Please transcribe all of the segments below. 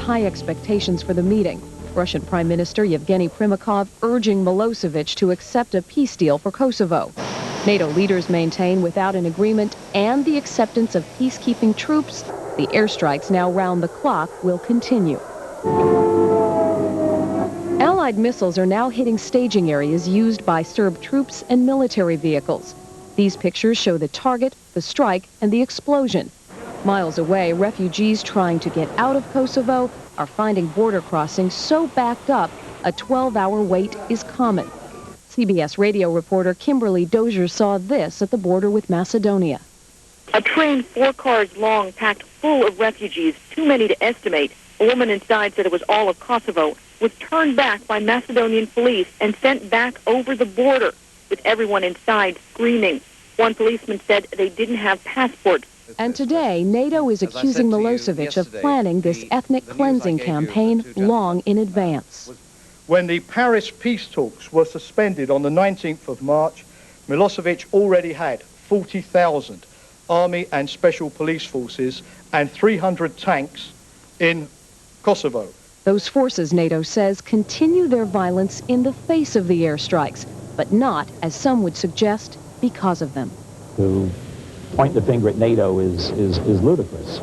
high expectations for the meeting. Russian Prime Minister Yevgeny Primakov urging Milosevic to accept a peace deal for Kosovo. NATO leaders maintain without an agreement and the acceptance of peacekeeping troops, the airstrikes now round the clock will continue. Allied missiles are now hitting staging areas used by Serb troops and military vehicles. These pictures show the target, the strike, and the explosion. Miles away, refugees trying to get out of Kosovo are finding border crossings so backed up, a 12-hour wait is common. CBS radio reporter Kimberly Dozier saw this at the border with Macedonia. A train 4 cars long packed full of refugees, too many to estimate. A woman inside said it was all of Kosovo, was turned back by Macedonian police and sent back over the border, with everyone inside screaming. One policeman said they didn't have passports. And today, NATO is accusing Milosevic of planning this ethnic cleansing campaign long in advance. When the Paris peace talks were suspended on the 19th of March, Milosevic already had 40,000 army and special police forces and 300 tanks in Kosovo. Those forces, NATO says, continue their violence in the face of the airstrikes, but not, as some would suggest, because of them. To point the finger at NATO is ludicrous.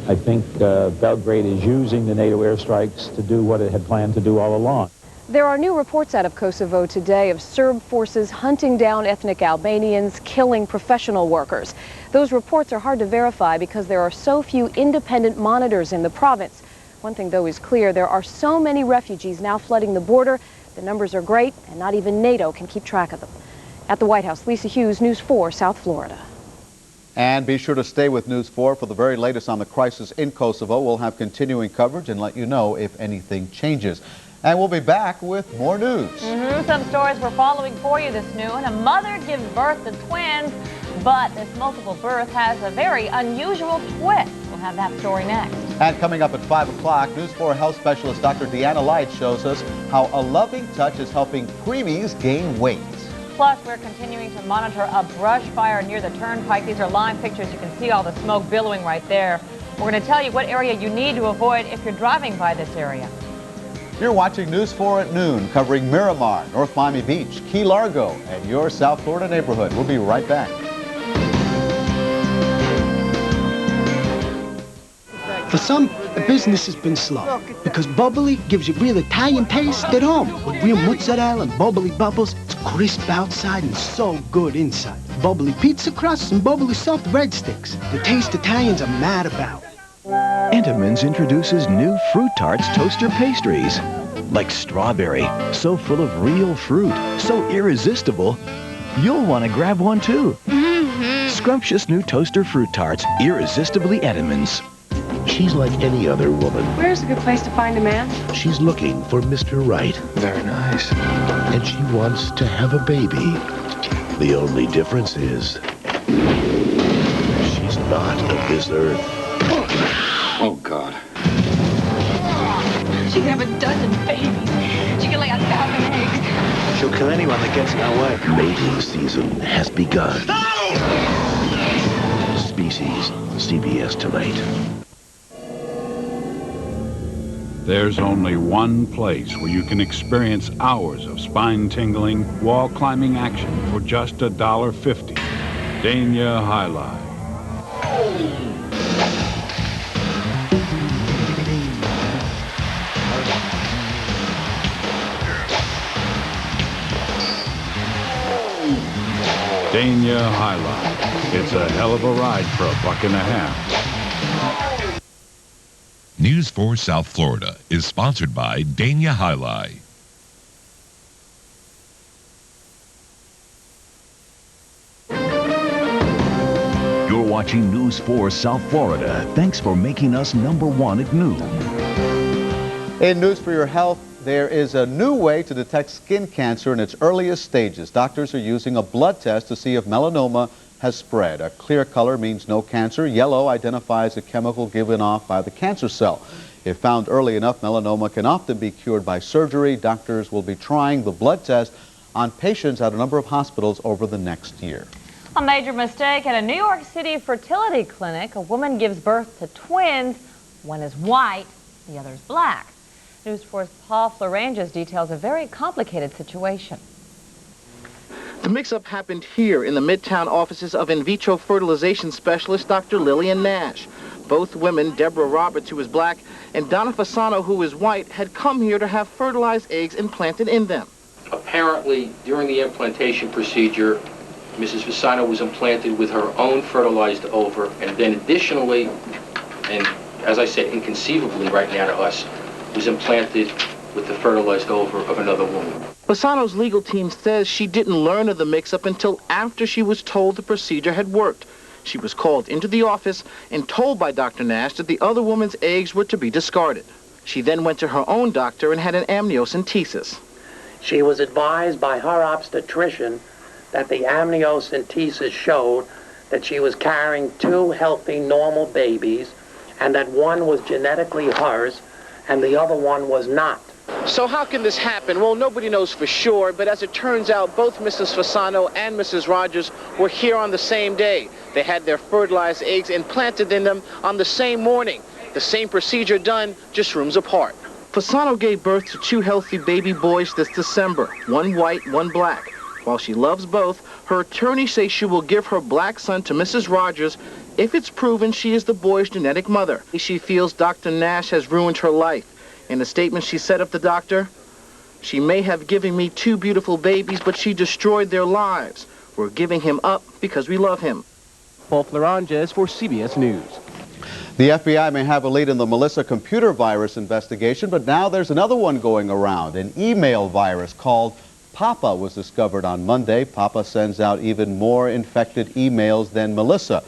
I think Belgrade is using the NATO airstrikes to do what it had planned to do all along. There are new reports out of Kosovo today of Serb forces hunting down ethnic Albanians, killing professional workers. Those reports are hard to verify because there are so few independent monitors in the province. One thing, though, is clear. There are so many refugees now flooding the border. The numbers are great, and not even NATO can keep track of them. At the White House, Lisa Hughes, News 4, South Florida. And be sure to stay with News 4 for the very latest on the crisis in Kosovo. We'll have continuing coverage and let you know if anything changes. And we'll be back with more news. Some stories we're following for you this noon. A mother gives birth to twins, but this multiple birth has a very unusual twist. We'll have that story next. And coming up at 5 o'clock, News 4 health specialist Dr. Deanna Light shows us how a loving touch is helping preemies gain weight. Plus, we're continuing to monitor a brush fire near the turnpike. These are live pictures. You can see all the smoke billowing right there. We're going to tell you what area you need to avoid if you're driving by this area. You're watching News 4 at noon, covering Miramar, North Miami Beach, Key Largo, and your South Florida neighborhood. We'll be right back. For some, the business has been slow because bubbly gives you real Italian taste at home with real mozzarella and bubbly bubbles. It's crisp outside and so good inside. Bubbly pizza crusts and bubbly soft breadsticks. The taste Italians are mad about. Entenmann's introduces new Fruit Tarts toaster pastries. Like strawberry, so full of real fruit, so irresistible, you'll want to grab one too. Scrumptious new toaster Fruit Tarts, irresistibly Entenmann's. She's like any other woman. Where's a good place to find a man? She's looking for Mr. Right. Very nice. And she wants to have a baby. The only difference is she's not of this earth. Oh, God. She can have a dozen babies. She can lay 1,000 eggs. She'll kill anyone that gets in her way. Mating season has begun. Species, CBS tonight. There's only one place where you can experience hours of spine-tingling, wall-climbing action for just $1.50. Dania High Life. Dania High Life. It's a hell of a ride for $1.50. News 4 South Florida is sponsored by Dania High Life. You're watching News 4 South Florida. Thanks for making us #1 at noon. In News for Your Health, there is a new way to detect skin cancer in its earliest stages. Doctors are using a blood test to see if melanoma has spread. A clear color means no cancer. Yellow identifies a chemical given off by the cancer cell. If found early enough, melanoma can often be cured by surgery. Doctors will be trying the blood test on patients at a number of hospitals over the next year. A major mistake at a New York City fertility clinic. A woman gives birth to twins One is white, the other is black. News 4's Paul Floranges details a very complicated situation. The mix-up happened here in the Midtown offices of in vitro fertilization specialist Dr. Lillian Nash. Both women, Deborah Roberts, who is black, and Donna Fasano, who is white, had come here to have fertilized eggs implanted in them. Apparently, during the implantation procedure, Mrs. Fasano was implanted with her own fertilized ova, and then additionally, and as I said, inconceivably right now to us, was implanted with the fertilized ova of another woman. Fasano's legal team says she didn't learn of the mix-up until after she was told the procedure had worked. She was called into the office and told by Dr. Nash that the other woman's eggs were to be discarded. She then went to her own doctor and had an amniocentesis. She was advised by her obstetrician that the amniocentesis showed that she was carrying 2 healthy, normal babies, and that one was genetically hers and the other one was not. So how can this happen? Well, nobody knows for sure, but as it turns out, both Mrs. Fasano and Mrs. Rogers were here on the same day. They had their fertilized eggs implanted in them on the same morning. The same procedure done, just rooms apart. Fasano gave birth to 2 healthy baby boys this December, one white, one black. While she loves both, her attorney says she will give her black son to Mrs. Rogers if it's proven she is the boy's genetic mother. She feels Dr. Nash has ruined her life. In a statement she said of the doctor, "She may have given me 2 beautiful babies, but she destroyed their lives. We're giving him up because we love him." Paul Floranges for CBS News. The FBI may have a lead in the Melissa computer virus investigation, but now there's another one going around. An email virus called Papa was discovered on Monday. Papa sends out even more infected emails than Melissa.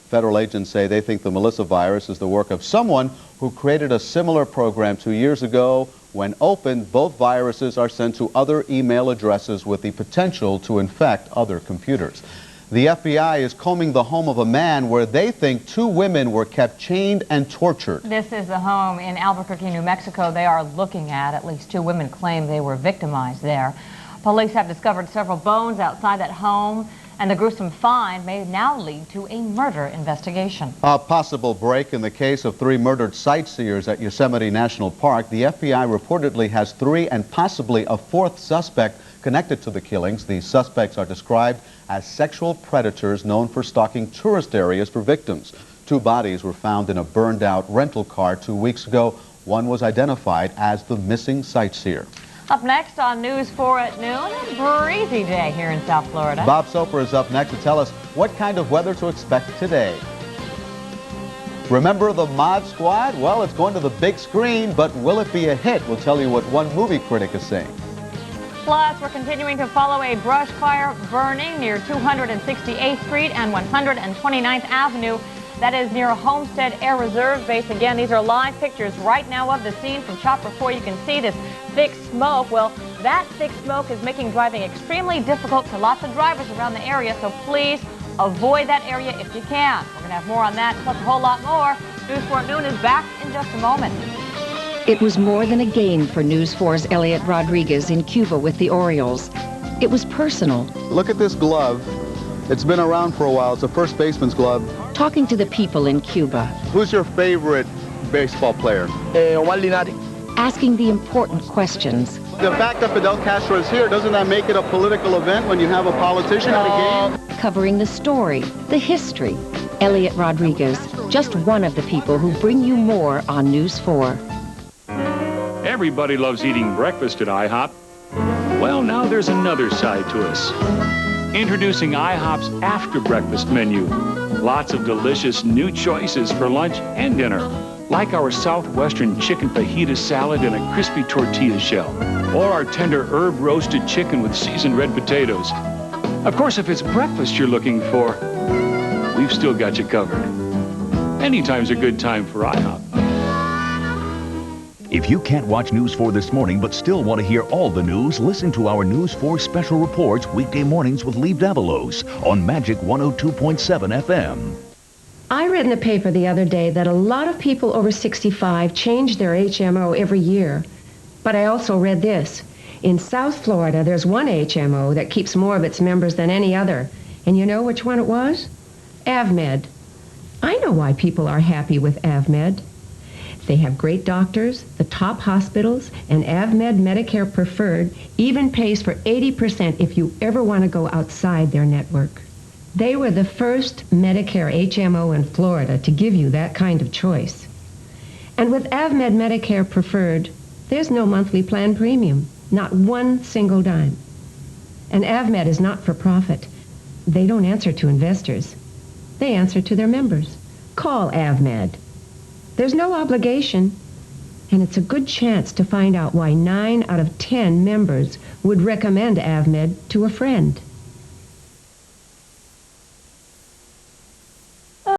Federal agents say they think the Melissa virus is the work of someone who created a similar program 2 years ago. When opened, both viruses are sent to other email addresses with the potential to infect other computers. The FBI is combing the home of a man where they think 2 women were kept chained and tortured. This is the home in Albuquerque, New Mexico they are looking at. At least 2 women claim they were victimized there. Police have discovered several bones outside that home, and the gruesome find may now lead to a murder investigation. A possible break in the case of 3 murdered sightseers at Yosemite National Park. The FBI reportedly has 3 and possibly a 4th suspect connected to the killings. These suspects are described as sexual predators known for stalking tourist areas for victims. 2 bodies were found in a burned-out rental car 2 weeks ago. One was identified as the missing sightseer. Up next on News 4 at noon, a breezy day here in South Florida. Bob Soper is up next to tell us what kind of weather to expect today. Remember the Mod Squad? Well, it's going to the big screen, but will it be a hit? We'll tell you what one movie critic is saying. Plus, we're continuing to follow a brush fire burning near 268th Street and 129th Avenue. That is near Homestead Air Reserve Base. Again, these are live pictures right now of the scene from Chopper 4. You can see this thick smoke. Well, that thick smoke is making driving extremely difficult for lots of drivers around the area, so please avoid that area if you can. We're going to have more on that, plus a whole lot more. News 4 at noon is back in just a moment. It was more than a game for News 4's Elliot Rodriguez in Cuba with the Orioles. It was personal. Look at this glove. It's been around for a while. It's a first baseman's glove. Talking to the people in Cuba. Who's your favorite baseball player? Omar Linares. Asking the important questions. The fact that Fidel Castro is here, doesn't that make it a political event when you have a politician at a game? Covering the story, the history. Elliot Rodriguez, just one of the people who bring you more on News 4. Everybody loves eating breakfast at IHOP. Well, now there's another side to us. Introducing IHOP's after breakfast menu. Lots of delicious new choices for lunch and dinner, like our Southwestern chicken fajita salad in a crispy tortilla shell, or our tender herb roasted chicken with seasoned red potatoes. Of course, if it's breakfast you're looking for, we've still got you covered. Anytime's a good time for IHOP. If you can't watch News 4 this morning but still want to hear all the news, listen to our News 4 special reports weekday mornings with Lee Davalos on Magic 102.7 FM. I read in the paper the other day that a lot of people over 65 change their HMO every year. But I also read this. In South Florida, there's one HMO that keeps more of its members than any other. And you know which one it was? AvMed. I know why people are happy with AvMed. They have great doctors, the top hospitals, and AvMed Medicare Preferred even pays for 80% if you ever want to go outside their network. They were the first Medicare HMO in Florida to give you that kind of choice. And with AvMed Medicare Preferred, there's no monthly plan premium, not one single dime. And AvMed is not for profit. They don't answer to investors. They answer to their members. Call AvMed. There's no obligation, and it's a good chance to find out why 9 out of 10 members would recommend AvMed to a friend.